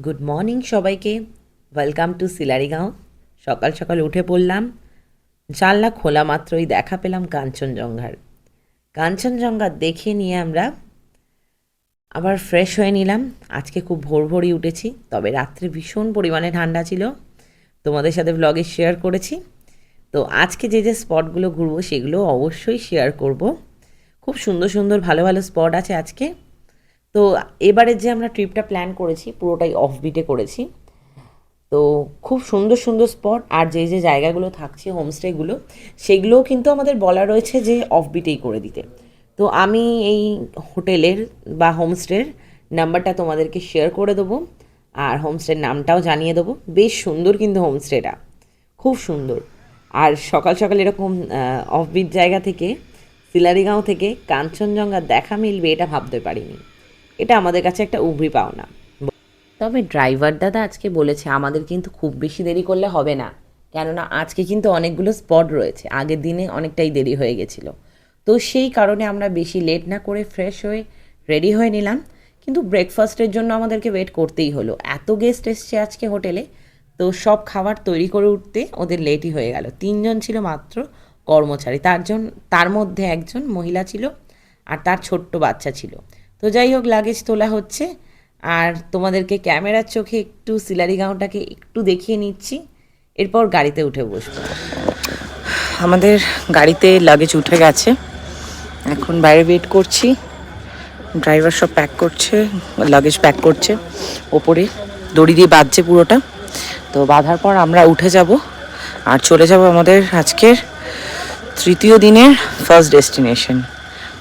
Good morning সবাইকে। Welcome to Sillerygaon. সকাল সকাল উঠে পড়লাম, জানলা খোলা মাত্রই দেখা পেলাম কাঞ্চনজঙ্ঘার। কাঞ্চনজঙ্ঘা দেখে নিয়ে আমরা আবার ফ্রেশ হয়ে নিলাম। আজকে খুব ভোর ভোরই উঠেছি, তবে রাত্রে ভীষণ পরিমাণে ঠান্ডা ছিল, তোমাদের সাথে ব্লগে শেয়ার করেছি। তো আজকে যে যে স্পটগুলো ঘুরবো সেগুলো অবশ্যই শেয়ার করব। খুব সুন্দর সুন্দর ভালো ভালো স্পট আছে আজকে। তো এবারে যে আমরা ট্রিপটা প্ল্যান করেছি পুরোটাই অফবিটে করেছি। তো খুব সুন্দর সুন্দর স্পট, আর যে যে জায়গাগুলো থাকছে হোমস্টেগুলো সেগুলোও কিন্তু আমাদের বলা রয়েছে যে অফবিটেই করে দিতে। তো আমি এই হোটেলের বা হোমস্টের নাম্বারটা তোমাদেরকে শেয়ার করে দেবো, আর হোমস্টের নামটাও জানিয়ে দেবো। বেশ সুন্দর কিন্তু হোমস্টেটা, খুব সুন্দর। আর সকাল সকাল এরকম অফবিট জায়গা থেকে, সিলারিগাঁও থেকে কাঞ্চনজঙ্ঘা দেখা মিলবে এটা ভাবতে পারিনি। এটা আমাদের কাছে একটা উভরি পাওনা। তবে ড্রাইভার দাদা আজকে বলেছে আমাদের কিন্তু খুব বেশি দেরি করলে হবে না, কেননা আজকে কিন্তু অনেকগুলো স্পট রয়েছে, আগের দিনে অনেকটাই দেরি হয়ে গেছিলো। তো সেই কারণে আমরা বেশি লেট না করে ফ্রেশ হয়ে রেডি হয়ে নিলাম। কিন্তু ব্রেকফাস্টের জন্য আমাদেরকে ওয়েট করতেই হলো, এত গেস্ট এসছে আজকে হোটেলে। তো সব খাবার তৈরি করে উঠতে ওদের লেটই হয়ে গেল। 3জন ছিল মাত্র কর্মচারী, তার মধ্যে একজন মহিলা ছিল আর তার ছোট্ট বাচ্চা ছিল। তো যাই হোক, লাগেজ তোলা হচ্ছে, আর তোমাদেরকে ক্যামেরার চোখে একটু সিলারিগাঁওটাকে একটু দেখিয়ে নিচ্ছি, এরপর গাড়িতে উঠে বসবো। আমাদের গাড়িতে লাগেজ উঠে গেছে, এখন বাইরে ওয়েট করছি। ড্রাইভার সব প্যাক করছে, লাগেজ প্যাক করছে, ওপরে দড়ি দিয়ে বাঁধছে পুরোটা। তো বাঁধার পর আমরা উঠে যাব আর চলে যাব আমাদের আজকের তৃতীয় দিনের ফার্স্ট ডেস্টিনেশন।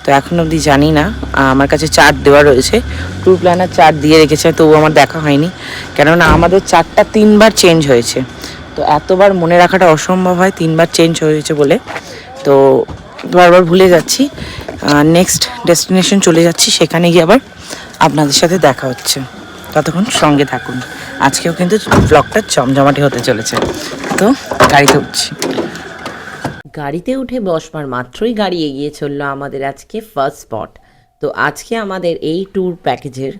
তো এখন অবধি জানি না, আমার কাছে চার্ট দেওয়া রয়েছে, ট্যুর প্ল্যানার চার্ট দিয়ে রেখেছে, তবু আমার দেখা হয়নি, কেননা আমাদের চার্টটা 3বার চেঞ্জ হয়েছে। তো এতবার মনে রাখাটা অসম্ভব হয়, 3বার চেঞ্জ হয়েছে বলে, তো বারবার ভুলে যাচ্ছি। নেক্সট ডেস্টিনেশন চলে যাচ্ছি, সেখানে গিয়ে আবার আপনাদের সাথে দেখা হচ্ছে। ততক্ষণ সঙ্গে থাকুন, আজকেও কিন্তু ব্লগটা জমজমাটি হতে চলেছে। তো গাড়িতে উঠছি। গাড়িতে উঠে বসবার মাত্রই গাড়ি এগিয়ে চললো আমাদের আজকে ফার্স্ট স্পট। তো আজকে আমাদের এই ট্যুর প্যাকেজের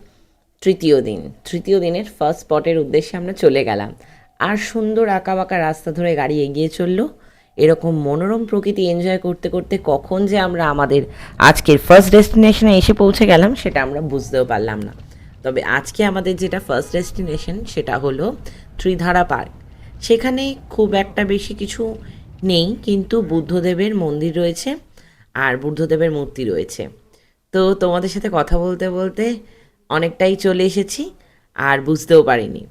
তৃতীয় দিনের ফার্স্ট স্পটের উদ্দেশ্যে আমরা চলে গেলাম। আর সুন্দর আঁকাবাঁকা রাস্তা ধরে গাড়ি এগিয়ে চললো। এরকম মনোরম প্রকৃতি এনজয় করতে করতে কখন যে আমরা আমাদের আজকের ফার্স্ট ডেস্টিনেশনে এসে পৌঁছে গেলাম সেটা আমরা বুঝতেও পারলাম না। তবে আজকে আমাদের যেটা ফার্স্ট ডেস্টিনেশন সেটা হলো ত্রিধারা পার্ক। সেখানে খুব একটা বেশি কিছু নেই, কিন্তু বুদ্ধদেবের মন্দির রয়েছে আর বুদ্ধদেবের মূর্তি রয়েছে। তো তোমাদের সাথে কথা বলতে বলতে অনেকটাই চলে এসেছি আর বুঝতেও পারিনি।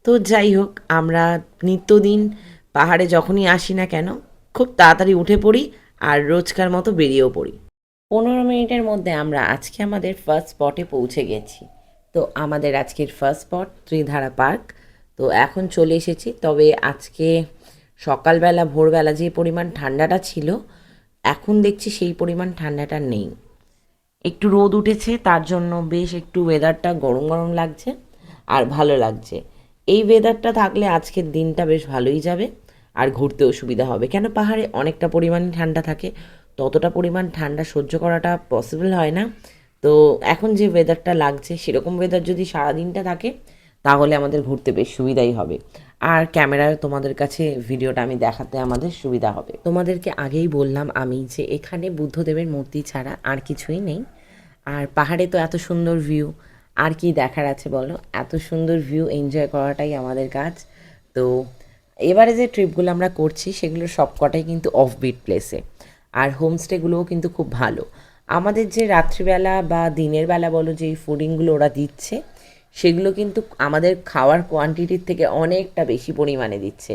তো যাই হোক, আমরা নিত্যদিন পাহাড়ে যখনই আসি না কেন খুব তাড়াতাড়ি উঠে পড়ি আর রোজকার মতো বেরিয়েও পড়ি। 15 মিনিটের মধ্যে আমরা আজকে আমাদের ফার্স্ট স্পটে পৌঁছে গেছি। তো আমাদের আজকের ফার্স্ট স্পট ত্রিধারা পার্ক। তো এখন চলে এসেছি, তবে আজকে সকালবেলা ভোরবেলা যে পরিমাণ ঠান্ডাটা ছিল এখন দেখছি সেই পরিমাণ ঠান্ডাটা নেই। একটু রোদ উঠেছে, তার জন্য বেশ একটু ওয়েদারটা গরম গরম লাগছে আর ভালো লাগছে। এই ওয়েদারটা থাকলে আজকের দিনটা বেশ ভালোই যাবে আর ঘুরতেও সুবিধা হবে, কেন পাহাড়ে অনেকটা পরিমাণে ঠান্ডা থাকে, ততটা পরিমাণ ঠান্ডা সহ্য করাটা পসিবল হয় না। তো এখন যে ওয়েদারটা লাগছে সেরকম ওয়েদার যদি সারাদিনটা থাকে তাহলে আমাদের ঘুরতে বেশ সুবিধাই হবে, আর ক্যামেরায় তোমাদের কাছে ভিডিওটা আমি দেখাতে আমাদের সুবিধা হবে। তোমাদেরকে আগেই বললাম আমি যে এখানে বুদ্ধদেবের মূর্তি ছাড়া আর কিছুই নেই। আর পাহাড়ে তো এত সুন্দর ভিউ, আর কি দেখার আছে বলো? এত সুন্দর ভিউ এনজয় করাটাই আমাদের কাজ। তো এবারে যে ট্রিপগুলো আমরা করছি সেগুলো সবকটাই কিন্তু অফবিট প্লেসে, আর হোমস্টেগুলোও কিন্তু খুব ভালো। আমাদের যে রাত্রিবেলা বা দিনের বেলা বলো যে ফুডিংগুলো ওরা দিচ্ছে সেগুলো কিন্তু আমাদের খাওয়ার কোয়ান্টিটির থেকে অনেকটা বেশি পরিমাণে দিচ্ছে।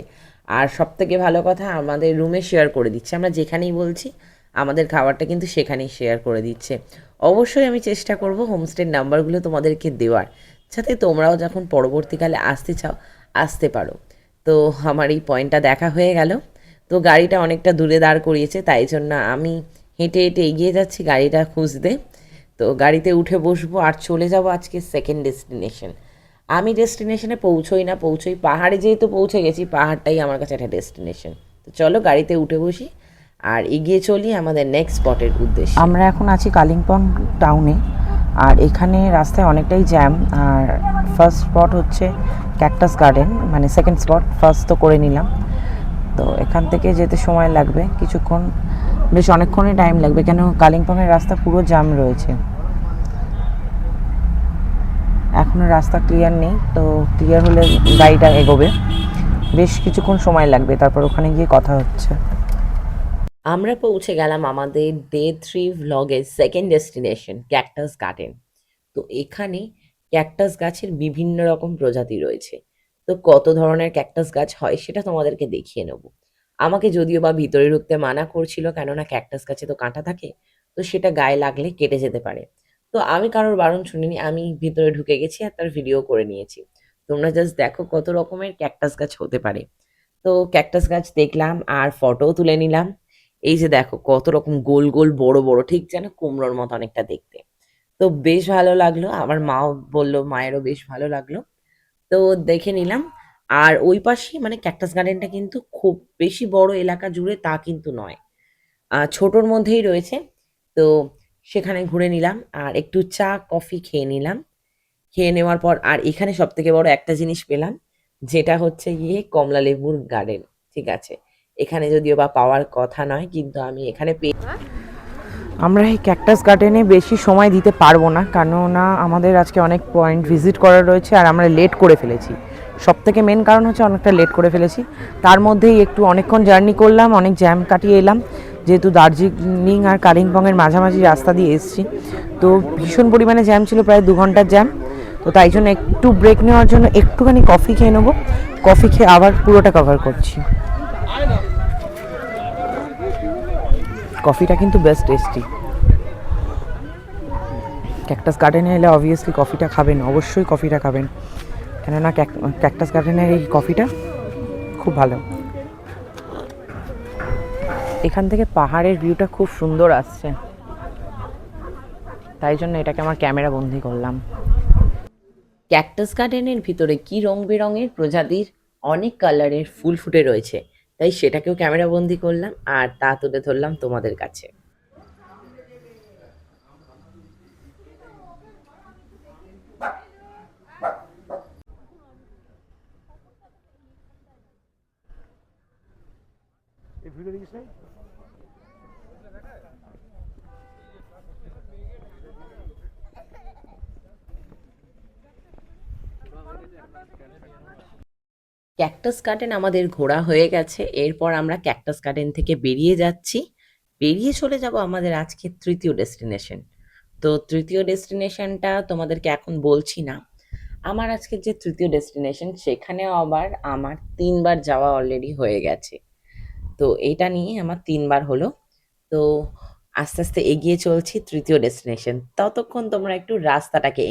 আর সবথেকে ভালো কথা, আমাদের রুমে শেয়ার করে দিচ্ছে, আমরা যেখানেই বলছি আমাদের খাবারটা কিন্তু সেখানেই শেয়ার করে দিচ্ছে। অবশ্যই আমি চেষ্টা করব হোমস্টের নাম্বারগুলো তোমাদেরকে দেওয়ার, যাতে তোমরাও যখন পরবর্তীকালে আসতে চাও আসতে পারো। তো আমার এই পয়েন্টটা দেখা হয়ে গেল। তো গাড়িটা অনেকটা দূরে দাঁড় করিয়েছে, তাই জন্য আমি হেঁটে হেঁটে এগিয়ে যাচ্ছি গাড়িটা খুঁজতে। তো গাড়িতে উঠে বসবো আর চলে যাব আজকে সেকেন্ড ডেস্টিনেশন। আমি ডেস্টিনেশনে পৌঁছোই পাহাড়ে, যেহেতু পৌঁছে গেছি পাহাড়টাই আমার কাছে একটা ডেস্টিনেশন। তো চলো গাড়িতে উঠে বসি আর এগিয়ে চলি আমাদের নেক্সট স্পটের উদ্দেশ্যে। আমরা এখন আছি কালিম্পং টাউনে। আর এখানে রাস্তায় অনেকটাই জ্যাম। আর ফার্স্ট স্পট হচ্ছে ক্যাকটাস গার্ডেন, মানে সেকেন্ড স্পট, ফার্স্ট তো করে নিলাম। তো এখান থেকে যেতে সময় লাগবে কিছুক্ষণ, বেশ অনেকক্ষণই টাইম লাগবে, কেন কালিম্পংয়ের রাস্তা পুরো জ্যাম রয়েছে। এখনও রাস্তা ক্লিয়ার নেই, তো ক্লিয়ার হলে গাড়িটা এগোবে, বেশ কিছুক্ষণ সময় লাগবে, তারপর ওখানে গিয়ে কথা হচ্ছে। আমরা পৌঁছে গেলাম আমাদের ডে 3 ভ্লগের সেকেন্ড ডেস্টিনেশন ক্যাকটাস গার্ডেন। তো এখানে ক্যাকটাস গাছের বিভিন্ন রকম প্রজাতি রয়েছে। তো কত ধরনের ক্যাকটাস গাছ হয় সেটা তোমাদেরকে দেখিয়ে নেব। আমাকে যদিও বা ভিতরে ঢুকতে মানা করছিল, কেননা ক্যাকটাস গাছে তো কাঁটা থাকে, তো সেটা গায়ে লাগলে কেটে যেতে পারে। তো আমি কারোর বারণ শুনিনি, আমি ভিতরে ঢুকে গেছি আর তার ভিডিও করে নিয়েছি। তোমরা জাস্ট দেখো কত রকমের ক্যাকটাস গাছ হতে পারে। তো ক্যাকটাস গাছ দেখলাম আর ফটোও তুলে নিলাম। এই যে দেখো কত রকম গোল গোল বড় বড়, ঠিক যেন কুমড়োর মতো অনেকটা দেখতে। তো বেশ ভালো লাগলো, আমার মাও বললো, মায়েরও বেশ ভালো লাগলো। তো দেখে নিলাম। আর ওই পাশে মানে ক্যাকটাস গার্ডেনটা কিন্তু খুব বেশি বড় এলাকা জুড়ে তা কিন্তু নয়, ছোটোর মধ্যেই রয়েছে। তো সেখানে ঘুরে নিলাম আর একটু চা কফি খেয়ে নিলাম। খেয়ে নেওয়ার পর আর এখানে সব থেকে বড় একটা জিনিস পেলাম, যেটা হচ্ছে গিয়ে কমলা লেবুর গার্ডেন। ঠিক আছে, এখানে যদিও বা পাওয়ার কথা নয়, কিন্তু আমি এখানে পেয়ে। আমরা এই ক্যাকটাস গার্ডেনে বেশি সময় দিতে পারবো না, কেননা আমাদের আজকে অনেক পয়েন্ট ভিজিট করার রয়েছে আর আমরা লেট করে ফেলেছি। সব থেকে মেন কারণ হচ্ছে অনেকটা লেট করে ফেলেছি, তার মধ্যেই একটু অনেকক্ষণ জার্নি করলাম, অনেক জ্যাম কাটিয়ে এলাম, যেহেতু দার্জিলিং আর কালিম্পংয়ের মাঝামাঝি রাস্তা দিয়ে এসেছি। তো ভীষণ পরিমাণে জ্যাম ছিল, প্রায় 2 ঘন্টার জ্যাম। তো তাই জন্য একটু ব্রেক নেওয়ার জন্য একটুখানি কফি খেয়ে নেবো, কফি খেয়ে আবার পুরোটা কভার করছি। কফিটা কিন্তু বেস্ট টেস্টি। ক্যাকটাস গার্ডেনে এলে অবভিয়াসলি কফিটা খাবেন, অবশ্যই কফিটা খাবেন, কেননা ক্যাকটাস গার্ডেনের এই কফিটা খুব ভালো। এখান থেকে পাহাড়ের ভিউটা খুব সুন্দর আসছে, তাই জন্য এটাকে আমার ক্যামেরা বন্দি করলাম। ক্যাকটাস গার্ডেনের ভিতরে কি রং বেরঙের প্রজাতির অনেক কালারের ফুল ফুটে রয়েছে, তাই সেটাকেও ক্যামেরা বন্দি করলাম আর তা তুলে ধরলাম তোমাদের কাছে। ক্যাকটাস গার্ডেন আমাদের ঘোরা হয়ে গেছে, এরপর আমরা ক্যাকটাস গার্ডেন থেকে বেরিয়ে যাচ্ছি। বেরিয়ে চলে যাব আমাদের আজকে তৃতীয় ডেস্টিনেশন। তো তৃতীয় ডেস্টিনেশনটা তোমাদেরকে এখন বলছি না। আমার আজকের যে তৃতীয় ডেস্টিনেশন, সেখানেও আবার আমার 3বার যাওয়া অলরেডি হয়ে গেছে। তো এটা নিয়ে আমার 3বার হলো। তো আস্তে আস্তে এগিয়ে চলছি তৃতীয় ডেস্টিনেশন, ততক্ষণ তোমরা একটু রাস্তাটাকে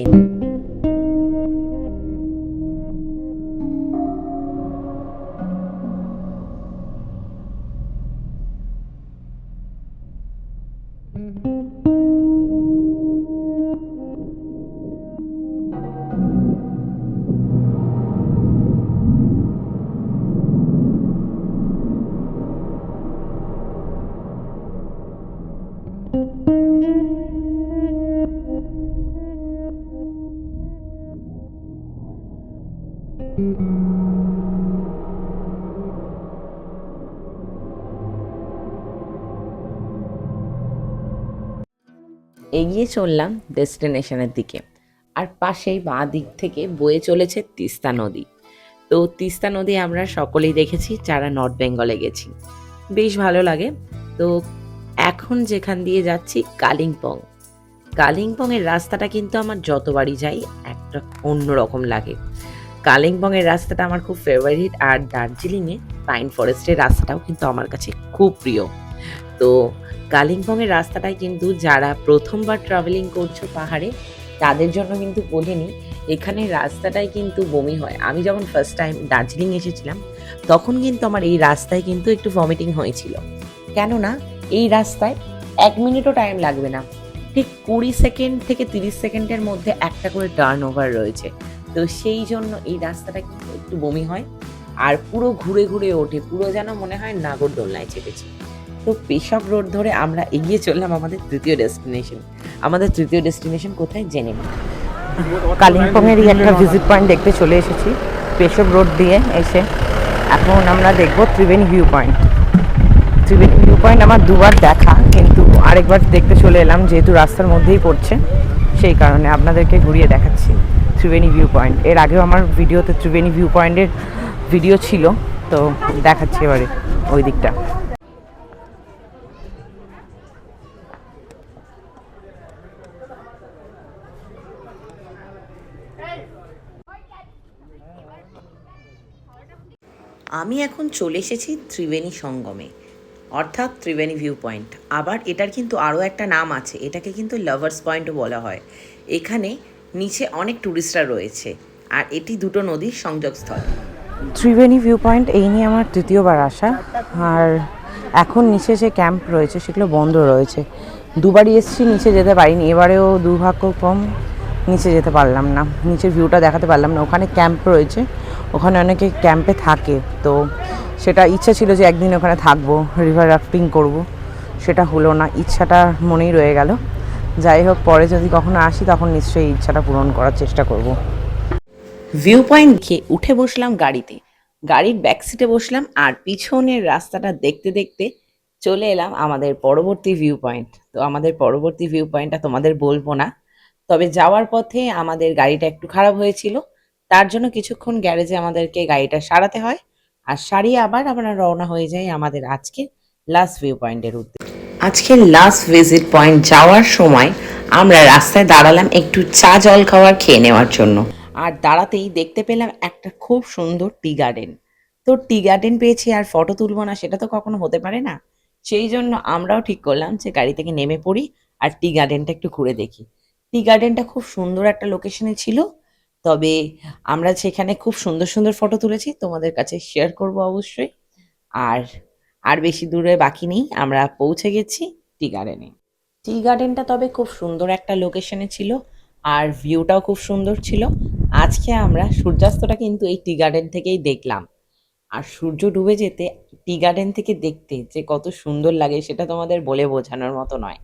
এগিয়ে চললাম ডেস্টিনেশনের দিকে। আর পাশেই বাঁ দিক থেকে বয়ে চলেছে তিস্তা নদী। তো তিস্তা নদী আমরা সকলেই দেখেছি যারা নর্থ বেঙ্গলে গেছি, বেশ ভালো লাগে। তো এখন যেখান দিয়ে যাচ্ছি কালিম্পং। কালিম্পংয়ের রাস্তাটা কিন্তু আমার যতবারই যাই একটা অন্যরকম লাগে। কালিম্পংয়ের রাস্তাটা আমার খুব ফেভারিট, আর দার্জিলিংয়ে পাইন ফরেস্টের রাস্তাটাও কিন্তু আমার কাছে খুব প্রিয়। তো কালিম্পংয়ের রাস্তাটায় কিন্তু যারা প্রথমবার ট্রাভেলিং করছো পাহাড়ে, তাদের জন্য কিন্তু বলিনি, এখানে রাস্তাটায় কিন্তু বমি হয়। আমি যখন ফার্স্ট টাইম দার্জিলিং এসেছিলাম, তখন কিন্তু আমার এই রাস্তায় কিন্তু একটু ভমিটিং হয়েছিল, কেননা এই রাস্তায় 1 মিনিটও টাইম লাগবে না, ঠিক 20 সেকেন্ড থেকে 30 সেকেন্ডের মধ্যে একটা করে টার্ন ওভার রয়েছে। তো সেই জন্য এই রাস্তাটা কিন্তু একটু বমি হয়, আর পুরো ঘুরে ঘুরে ওঠে, পুরো যেন মনে হয় নাগরদোলনায় চেপেছি। তো পেশক রোড ধরে আমরা এগিয়ে চললাম আমাদের তৃতীয় ডেস্টিনেশন। আমাদের তৃতীয় ডেস্টিনেশন কোথায় জেনে নিই। কালিম্পংয়েরই একটা ভিজিট পয়েন্ট দেখতে চলে এসেছি, পেশব রোড দিয়ে এসে। এখন আমরা দেখব Tribeni view point. Tribeni view point আমার দুবার দেখা, কিন্তু আরেকবার দেখতে চলে এলাম যেহেতু রাস্তার মধ্যেই পড়ছে, সেই কারণে আপনাদেরকে ঘুরিয়ে দেখাচ্ছি ত্রিবেণী ভিউ পয়েন্ট। এর আগেও আমার ভিডিওতে ত্রিবেণী ভিউ পয়েন্টের ভিডিও ছিল, তো দেখাচ্ছি এবারে ওই দিকটা। আমি এখন চলে এসেছি ত্রিবেণী সঙ্গমে, অর্থাৎ ত্রিবেণী ভিউ পয়েন্ট। আবার এটার কিন্তু আরও একটা নাম আছে, এটাকে কিন্তু লাভার্স পয়েন্টও বলা হয়। এখানে নিচে অনেক ট্যুরিস্টরা রয়েছে, আর এটি দুটো নদীর সংযোগস্থল। ত্রিবেণী ভিউ পয়েন্ট এই নিয়ে আমার তৃতীয়বার আসা, আর এখন নিচে যে ক্যাম্প রয়েছে সেগুলো বন্ধ রয়েছে। দুবারই এসেছি, নিচে যেতে পারিনি, এবারেও দুর্ভাগ্যক্রম নিচে যেতে পারলাম না, নিচের ভিউটা দেখাতে পারলাম না। ওখানে ক্যাম্প রয়েছে, ওখানে অনেকে ক্যাম্পে থাকে, তো সেটা ইচ্ছা ছিল যে একদিন ওখানে থাকবো, রিভার রাফটিং করব, সেটা হলো না, ইচ্ছাটা মনেই রয়ে গেল। যাই হোক, পরে যদি কখনো আসি তখন নিশ্চয়ই ইচ্ছাটা পূরণ করার চেষ্টা করব। ভিউ পয়েন্ট খেয়ে উঠে বসলাম গাড়িতে, গাড়ির ব্যাক সিটে বসলাম, আর পিছনের রাস্তাটা দেখতে দেখতে চলে এলাম আমাদের পরবর্তী ভিউ পয়েন্ট। তো আমাদের পরবর্তী ভিউ পয়েন্টটা তোমাদের বলবো না, তবে যাওয়ার পথে আমাদের গাড়িটা একটু খারাপ হয়েছিল, তার জন্য কিছুক্ষণ গ্যারেজে আমাদেরকে গাড়িটা সারাতে হয়, আর সারিয়ে আবার আমরা রওনা হয়ে যাই আমাদের আজকে লাস্ট ভিউ পয়েন্টের উদ্দেশ্যে। আজকের লাস্ট ভিজিট পয়েন্ট যাওয়ার সময় আমরা রাস্তায় দাঁড়ালাম একটু চা জল খাওয়ার খেয়ে নেওয়ার জন্য, আর দাঁড়াতেই দেখতে পেলাম একটা খুব সুন্দর টি গার্ডেন। তো টি গার্ডেন পেয়েছি আর ফটো তুলবো না, সেটা তো কখনো হতে পারে না। সেই জন্য আমরাও ঠিক করলাম যে গাড়ি থেকে নেমে পড়ি আর টি গার্ডেনটা একটু ঘুরে দেখি। টি গার্ডেনটা খুব সুন্দর একটা লোকেশনে ছিল, তবে আমরা সেখানে খুব সুন্দর সুন্দর ফটো তুলেছি, তোমাদের কাছে শেয়ার করব অবশ্যই। আর আর বেশি দূরে বাকি নেই, আমরা পৌঁছে গেছি টি গার্ডেনে। টি গার্ডেনটা তবে খুব সুন্দর একটা লোকেশনে ছিল, আর ভিউটাও খুব সুন্দর ছিল। আজকে আমরা সূর্যাস্তটা কিন্তু এই টি গার্ডেন থেকেই দেখলাম, আর সূর্য ডুবে যেতে টি গার্ডেন থেকে দেখতে যে কত সুন্দর লাগে সেটা তোমাদের বলে বোঝানোর মতো নয়।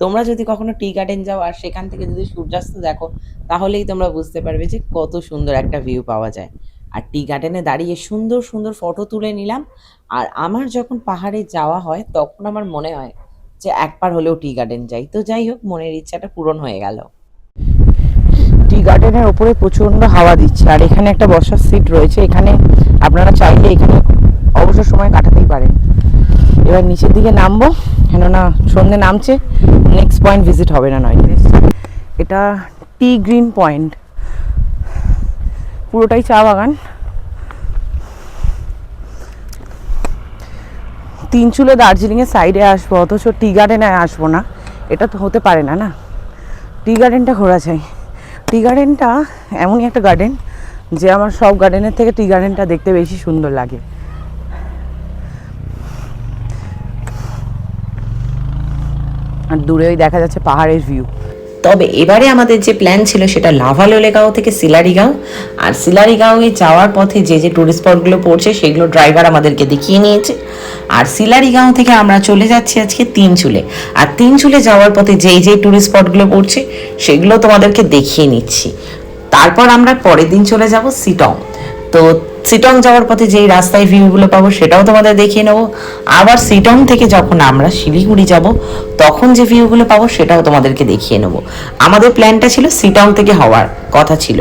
তোমরা যদি কখনো টি গার্ডেন যাও আর সেখান থেকে যদি সূর্যাস্ত দেখো, তাহলেই তোমরা বুঝতে পারবে যে কত সুন্দর একটা ভিউ পাওয়া যায়। আর টি গার্ডেনে দাঁড়িয়ে সুন্দর সুন্দর ফটো তুলে নিলাম। আর আমার যখন পাহাড়ে যাওয়া হয় তখন আমার মনে হয় যে একবার হলেও টি গার্ডেন যাই। তো যাই হোক, মনের ইচ্ছাটা পূরণ হয়ে গেল। টি গার্ডেনের ওপরে প্রচণ্ড হাওয়া দিচ্ছে, আর এখানে একটা বসার সিট রয়েছে, এখানে আপনারা চাইলে এখানে অবসর সময় কাটাতেই পারেন। এবার নিচের দিকে নামবো, কেননা সন্ধ্যে নামছে, নেক্সট পয়েন্ট ভিজিট হবে না নয়। এটা টি গ্রিন পয়েন্ট, পুরোটাই চা বাগান। তিনচুলে দার্জিলিংয়ের সাইডে আসবো, অথচ টি গার্ডেনে আসবো না, এটা তো হতে পারে না। না, টি গার্ডেনটা ঘোরা চাই। টি গার্ডেনটা এমনই একটা গার্ডেন যে আমার সব গার্ডেনের থেকে টি গার্ডেনটা দেখতে বেশি সুন্দর লাগে। আর দূরে ওই দেখা যাচ্ছে পাহাড়ের ভিউ। তবে এবারে আমাদের যে প্ল্যান ছিল সেটা লাভালোলেগাঁও থেকে সিলারিগাঁও, আর সিলারিগাঁওয়ে যাওয়ার পথে যে যে টুরিস্ট স্পটগুলো পড়ছে সেগুলো ড্রাইভার আমাদেরকে দেখিয়ে নিয়েছে। আর সিলারিগাঁও থেকে আমরা চলে যাচ্ছি আজকে তিনচুলে, আর তিনচুলে যাওয়ার পথে যেই যেই টুরিস্ট স্পটগুলো পড়ছে সেগুলো তোমাদেরকে দেখিয়ে নিচ্ছি। তারপর আমরা পরের দিন চলে যাব সিটং। তো সিটং যাওয়ার পথে যেই রাস্তায় ভিউগুলো পাবো সেটাও তোমাদের দেখিয়ে নেবো। আবার সিটং থেকে যখন আমরা শিলিগুড়ি যাব তখন যে ভিউগুলো পাবো সেটাও তোমাদেরকে দেখিয়ে নেবো। আমাদের প্ল্যানটা ছিল সিটং থেকে হওয়ার কথা ছিল,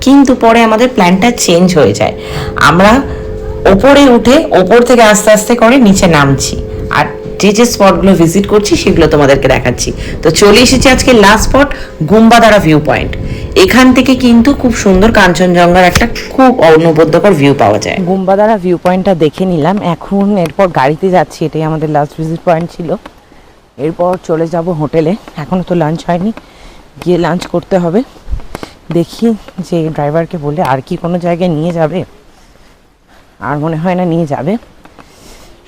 কিন্তু পরে আমাদের প্ল্যানটা চেঞ্জ হয়ে যায়। আমরা ওপরে উঠে ওপর থেকে আস্তে আস্তে করে নিচে নামছি, আর যে যে স্পটগুলো ভিজিট করছি সেগুলো তোমাদেরকে দেখাচ্ছি। তো চলে এসেছি আজকে লাস্ট স্পট গুম্বাদারা ভিউ পয়েন্ট। এখান থেকে কিন্তু খুব সুন্দর কাঞ্চনজঙ্ঘার একটা খুব অনবদ্যকর ভিউ পাওয়া যায়। গুম্বাদারা ভিউ পয়েন্টটা দেখে নিলাম, এখন এরপর গাড়িতে যাচ্ছি, এটাই আমাদের লাস্ট ভিজিট পয়েন্ট ছিল। এরপর চলে যাব হোটেলে, এখনও তো লাঞ্চ হয়নি, গিয়ে লাঞ্চ করতে হবে। দেখি যে ড্রাইভারকে বলে আর কি কোনো জায়গায় নিয়ে যাবে, আর মনে হয় না নিয়ে যাবে।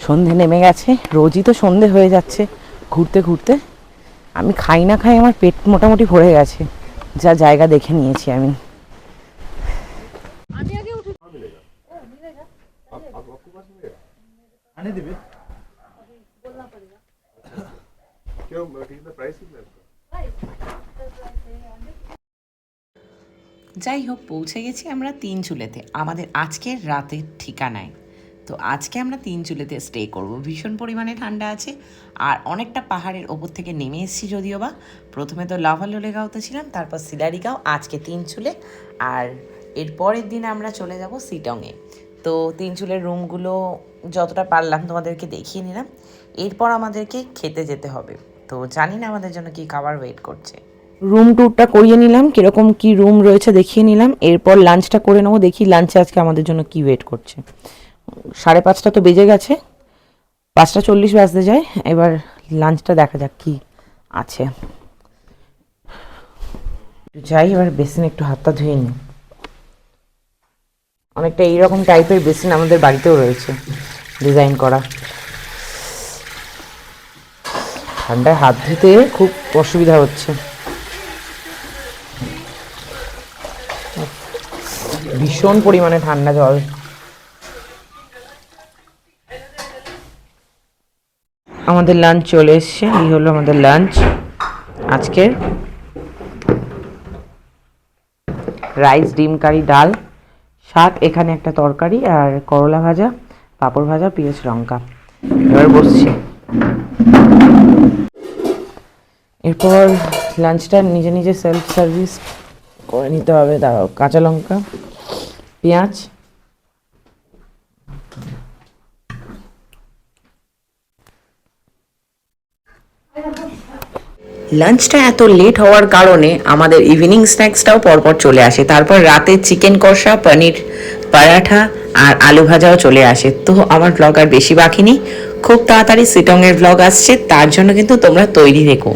সন্ধে নেমে গেছে, রোজই তো সন্ধে হয়ে যাচ্ছে ঘুরতে ঘুরতে। আমি খাই না খাই আমার পেট মোটামুটি ভরে গেছে, যা জায়গা দেখে নিয়েছি আমি। क्यों प्राइस कितना है इसका? যাই হোক, পৌঁছে গেছি আমরা তিনচুলেতে, আমাদের আজকের রাতের ঠিকানায়। তো আজকে আমরা তিনচুলেতে স্টে করব। ভীষণ পরিমাণে ঠান্ডা আছে, আর অনেকটা পাহাড়ের ওপর থেকে নেমে এসেছি যদিও বা। প্রথমে তো লাভালোলেগাঁওতে ছিলাম, তারপর সিলারিগাঁও, আজকে তিনচুলে। আর এর পরের দিন আমরা চলে যাব সিটংয়ে। তো তিনচুলের রুমগুলো যতটা পারলাম তোমাদেরকে দেখিয়ে নিলাম। এরপর আমাদেরকে খেতে যেতে হবে। তো জানি না আমাদের জন্য কি খাবার ওয়েট করছে। রুম ট্যুরটা করিয়ে নিলাম, কীরকম কি রুম রয়েছে দেখিয়ে নিলাম। এরপর লাঞ্চটা করে নেবো, দেখি লাঞ্চে আজকে আমাদের জন্য কি ওয়েট করছে। 5:30 তো বেজে গেছে, 5:40 বাজতে যায়। এবার লাঞ্চটা দেখা যাক কি আছে। যাই, এবার বেসিনে একটু হাতটা ধুয়ে নিই। অনেকটা এইরকম টাইপের বেসিন আমাদের বাড়িতেও রয়েছে, ডিজাইন করা। ঠান্ডায় হাত ধুতে খুব অসুবিধা হচ্ছে। ভীষণ পরিমাণে ঠান্ডা জল। আমাদের লাঞ্চ চলে এসছে, এই হলো আমাদের লাঞ্চ আজকের। রাইস, ডিম কারি, ডাল, শাক, এখানে একটা তরকারি, আর করলা ভাজা, পাঁপড় ভাজা, পেঁয়াজ লঙ্কা। এবার বসছি। এরপর লাঞ্চটা নিজে নিজে সেলফ সার্ভিস করে নিতে হবে। দাঁড়াও, কাঁচা লঙ্কা, পেঁয়াজ, লাঞ্চটা এত লেট হওয়ার কারণে আমাদের ইভিনিং স্ন্যাক্সটাও পরপর চলে আসে। তারপর রাতে চিকেন কষা, পনির পরাঠা আর আলু ভাজাও চলে আসে। তো আমার ব্লগ আর বেশি বাকি নেই, খুব তাড়াতাড়ি সিটংয়ের ব্লগ আসছে, তার জন্য কিন্তু তোমরা তৈরি থেকো।